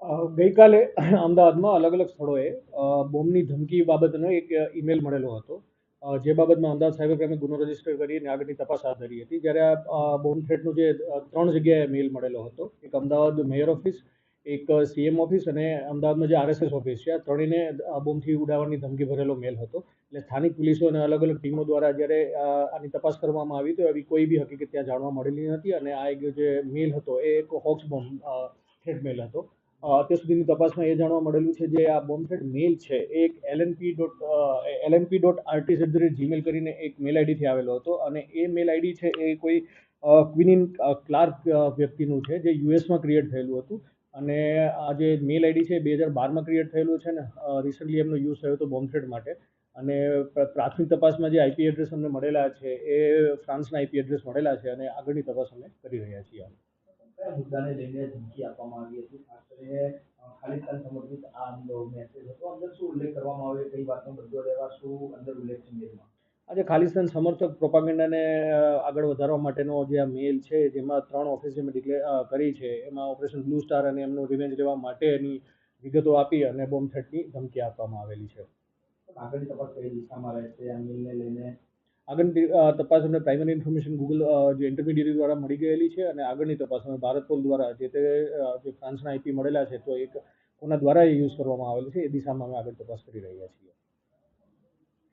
ગઈકાલે અમદાવાદમાં અલગ-અલગ સ્થળોએ બોમ્બની ધમકી બાબતનો એક ઈમેલ મળેલો હતો. જે બાબતમાં અમદાવાદ સાયબર ક્રાઇમે ગુનો રજીસ્ટર કરીને આગળની તપાસ હાથ ધરી હતી. જ્યારે બોમ્બ થ્રેટનો જે 3 જગ્યાએ મેલ મળેલો હતો. એક અમદાવાદ મેયર ઓફિસ, એક સીએમ ઓફિસ અને અમદાવાદમાં જે આરએસએસ ઓફિસ છે. આ ત્રણેયને બોમ્બથી ઉડાવવાની ધમકી ભરેલો મેલ હતો. એટલે સ્થાનિક પોલીસો અને અલગ-અલગ ટીમો દ્વારા જ્યારે આની તપાસ કરવામાં આવી તો એવી કોઈ બી હકીકત ત્યાં જાણવા મળેલી નથી અને આ એક જે મેલ હતો એ એક હોક્સ બોમ્બ થ્રેટ મેલ હતો. અત્યાર સુધીની તપાસમાં એ જાણવા મળેલું છે જે આ બોમ્બ થ્રેટ મેલ છે એ એક lnp.rt@gmail કરીને એક મેલ આઈડીથી આવેલો હતો અને એ મેલ આઈડી છે એ કોઈ ક્વિનિન ક્લાર્ક વ્યક્તિનું છે જે યુએસમાં ક્રિએટ થયેલું હતું અને આ જે મેલ આઈડી છે 2012માં ક્રિએટ થયેલું છે ને રિસન્ટલી એમનો યુઝ થયો હતો બોમ્બ થ્રેટ માટે અને પ્રાથમિક તપાસમાં જે આઈપી એડ્રેસ અમને મળેલા છે એ ફ્રાન્સના આઈપી એડ્રેસ મળેલા છે અને આગળની તપાસ અમે કરી રહ્યા છીએ. કયા મુદ્દાને લઈને ધમકી આપવામાં આવી હતી? ખાસ કરીને ખાલિસ્તાન સમર્થિત આ મેસેજ હતો. અંદર શું ઉલ્લેખ કરવામાં આવ્યો? કઈ વાતનો બદલો લેવા શું અંદર ઉલ્લેખ છે મેલમાં? આજે ખાલિસ્તાન સમર્થક પ્રોપાગેન્ડાને આગળ વધારવા માટેનો જે આ મેલ છે જેમાં 3 ઓફિસ મેં ડિક્લેર કરી છે એમાં ઓપરેશન બ્લુ સ્ટાર અને એમનું રિવેન્જ લેવા માટેની વિગતો આપી અને બોમ્બ થ્રેટની ધમકી આપવામાં આવેલી છે. આગળની તપાસ કઈ દિશામાં રહેશે આ મેલને લઈને? આગળની તપાસ અમને પ્રાઇમરી ઇન્ફોર્મેશન ગૂગલ જે ઇન્ટરમીડિયેટ દ્વારા મળી ગયેલી છે અને આગળની તપાસ અમે ભારત પોલ દ્વારા જે ફ્રાન્સના આઈપી મળેલા છે તો એક કોના દ્વારા એ યુઝ કરવામાં આવેલું છે એ દિશામાં અમે આગળ તપાસ કરી રહ્યા છીએ.